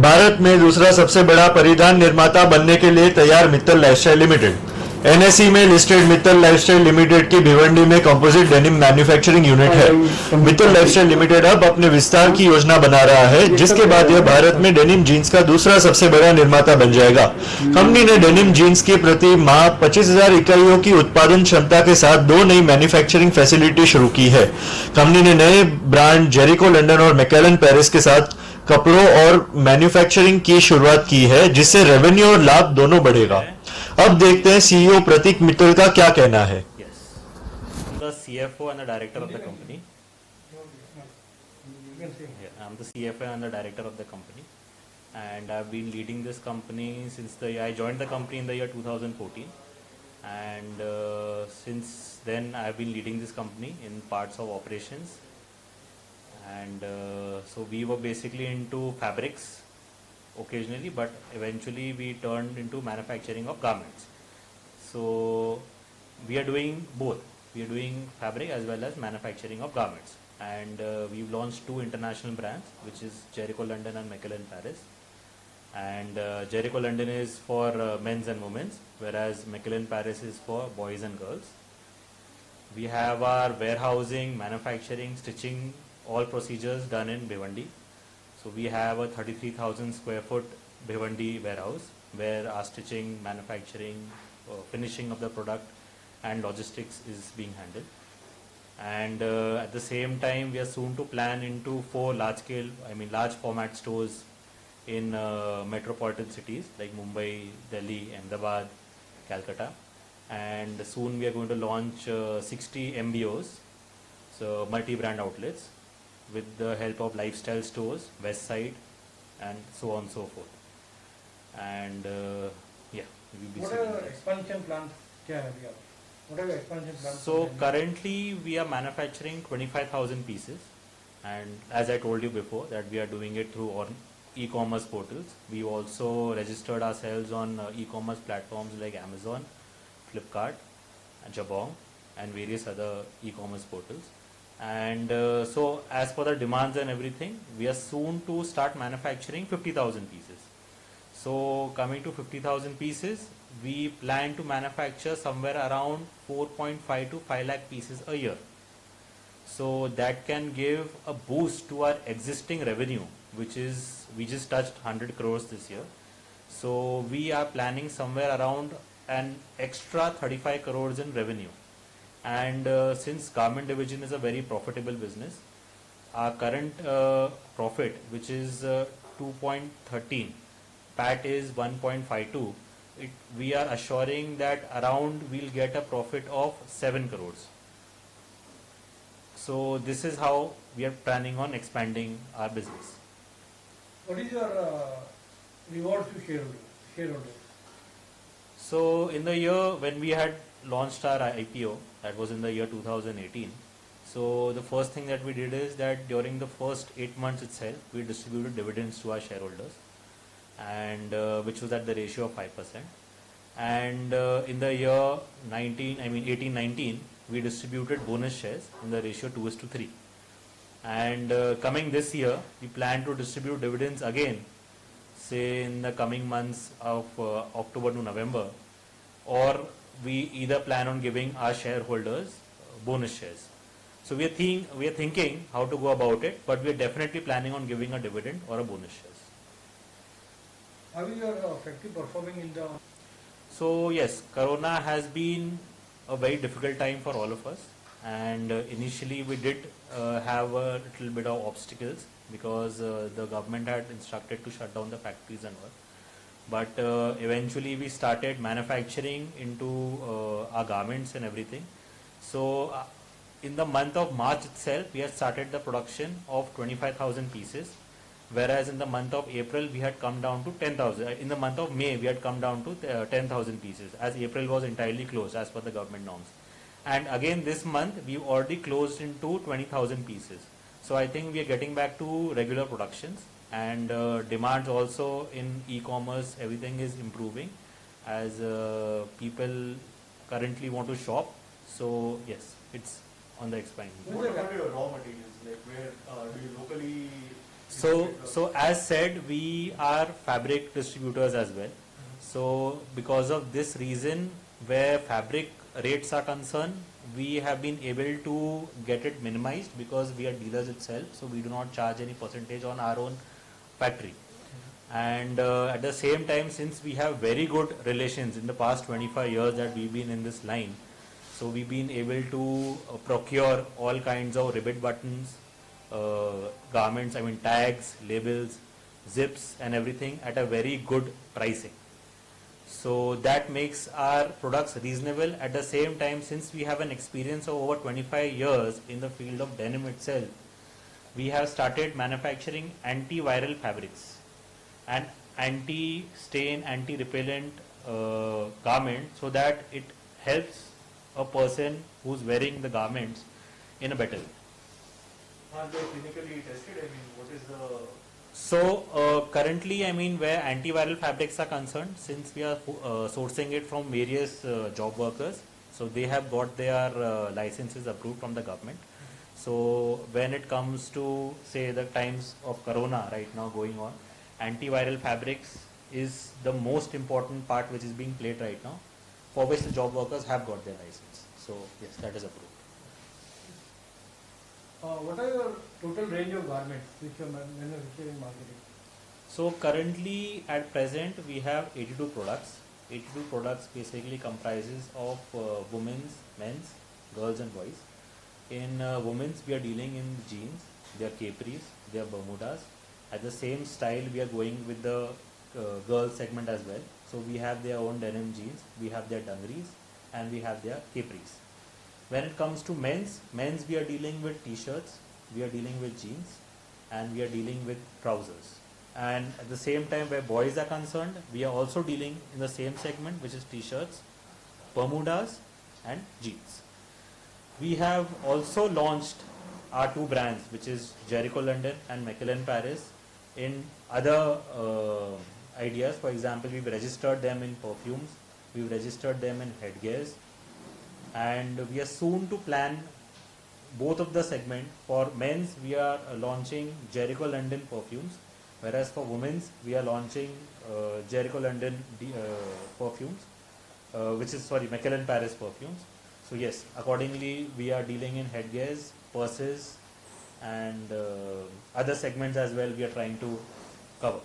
भारत में दूसरा सबसे बड़ा परिधान निर्माता बनने के लिए तैयार मित्तल लाइफस्टाइल लिमिटेड। एनएसई में लिस्टेड मित्तल लाइफस्टाइल लिमिटेड की भिवंडी में कंपोजिट डेनिम मैन्युफैक्चरिंग यूनिट है। मित्तल लाइफस्टाइल लिमिटेड अब अपने विस्तार की योजना बना रहा है, जिसके बाद यह भारत में डेनिम जीन्स का दूसरा सबसे बड़ा निर्माता बन जाएगा। कंपनी ने डेनिम जीन्स की प्रति माह 25,000 इकाइयों की उत्पादन क्षमता के साथ 2 नई मैन्युफैक्चरिंग फैसिलिटी शुरू की है। कंपनी ने नए ब्रांड जेरिको लंदन और मैकेलन पेरिस के साथ कपड़ों और मैन्युफैक्चरिंग की शुरुआत की है, जिससे रेवेन्यू और लाभ दोनों बढ़ेगा। अब देखते हैं सीईओ प्रतीक मित्तल का क्या कहना है। Yes, I'm the CFO and the director of the company. Yeah, I'm the CFO and the director of the company, and I've been leading this company since I joined the company in the year 2014, and since then I've been leading this company in parts of operations, and so we were basically into fabrics occasionally, but eventually we turned into manufacturing of garments. So we are doing both. We are doing fabric as well as manufacturing of garments, and we've launched 2 international brands, which is Jericho London and Macallan Paris. And Jericho London is for men's and women's, whereas Macallan Paris is for boys and girls. We have our warehousing, manufacturing, stitching, all procedures done in Bhiwandi. So we have a 33,000 square foot Bhiwandi warehouse where our stitching, manufacturing, finishing of the product and logistics is being handled. And at the same time, we are soon to plan into 4 large format stores in metropolitan cities like Mumbai, Delhi, Ahmedabad, Calcutta. And soon we are going to launch 60 MBOs, so multi-brand outlets, with the help of lifestyle stores, West Side, and so on and so forth. And yeah, we'll be What selling are that. expansion plans? क्या है अभी आप? What are your expansion plans? So currently we are manufacturing 25,000 pieces, and as I told you before that we are doing it through on e-commerce portals. We also registered ourselves on e-commerce platforms like Amazon, Flipkart, Jabong, and various other e-commerce portals. And so as per the demands and everything, we are soon to start manufacturing 50,000 pieces. So coming to 50,000 pieces, we plan to manufacture somewhere around 4.5 to 5 lakh pieces a year. So that can give a boost to our existing revenue, which is, we just touched 100 crores this year. So we are planning somewhere around an extra 35 crores in revenue. And since garment division is a very profitable business, our current profit, which is 2.13, PAT is 1.52, we are assuring that around we'll get a profit of 7 crores. So this is how we are planning on expanding our business. What is your rewards to shareholders? So in the year when we had launched our IPO, that was in the year 2018. So the first thing that we did is that during the first 8 months itself, we distributed dividends to our shareholders, and which was at the ratio of 5%. And in the year 18-19, we distributed bonus shares in the ratio 2:3. And coming this year, we plan to distribute dividends again, say in the coming months of October to November, or we either plan on giving our shareholders bonus shares. So we are thinking how to go about it, but we are definitely planning on giving a dividend or a bonus shares. How is your factory performing in the? So yes, Corona has been a very difficult time for all of us, and initially we did have a little bit of obstacles because the government had instructed to shut down the factories and all. But eventually we started manufacturing into our garments and everything. So in the month of March itself, we had started the production of 25,000 pieces, whereas in the month of April we had come down to 10,000. In the month of May we had come down to 10,000 pieces, as April was entirely closed as per the government norms. And again this month we've already closed into 20,000 pieces. So I think we are getting back to regular productions, and demands also in e-commerce, everything is improving as people currently want to shop. So yes, it's on the expansion. What about your raw materials? Like where do you locally So as said, we are fabric distributors as well. So because of this reason, where fabric rates are concerned, we have been able to get it minimized because we are dealers itself. So we do not charge any percentage on our own factory. And at the same time, since we have very good relations in the past 25 years that we've been in this line, so we've been able to procure all kinds of ribbon buttons, garments, I mean tags, labels, zips and everything at a very good pricing. So that makes our products reasonable. At the same time, since we have an experience of over 25 years in the field of denim itself, we have started manufacturing antiviral fabrics and anti-stain, anti-repellent garment, so that it helps a person who's wearing the garments in a better way. Are they clinically tested? I mean, what is the... So currently, I mean, where antiviral fabrics are concerned, since we are sourcing it from various job workers, so they have got their licenses approved from the government. So when it comes to, say, the times of corona right now going on, antiviral fabrics is the most important part which is being played right now, for which the job workers have got their license. So yes, that is approved. What are your total range of garments which you are manufacturing and marketing? So currently at present we have 82 products. 82 products basically comprises of women's, men's, girls and boys. In women's we are dealing in jeans, they are capris, they are bermudas. At the same style we are going with the girls segment as well. So we have their own denim jeans, we have their dungarees and we have their capris. When it comes to men's we are dealing with t-shirts, we are dealing with jeans and we are dealing with trousers. And at the same time where boys are concerned, we are also dealing in the same segment, which is t-shirts, bermudas and jeans. We have also launched our two brands, which is Jericho London and Macallan Paris, in other ideas. For example, we've registered them in perfumes, we've registered them in headgears, and we are soon to plan both of the segment. For men's we are launching Jericho London perfumes, whereas for women's we are launching Jericho London perfumes, which is Macallan Paris perfumes. So yes, accordingly we are dealing in headgears, purses and other segments as well we are trying to cover.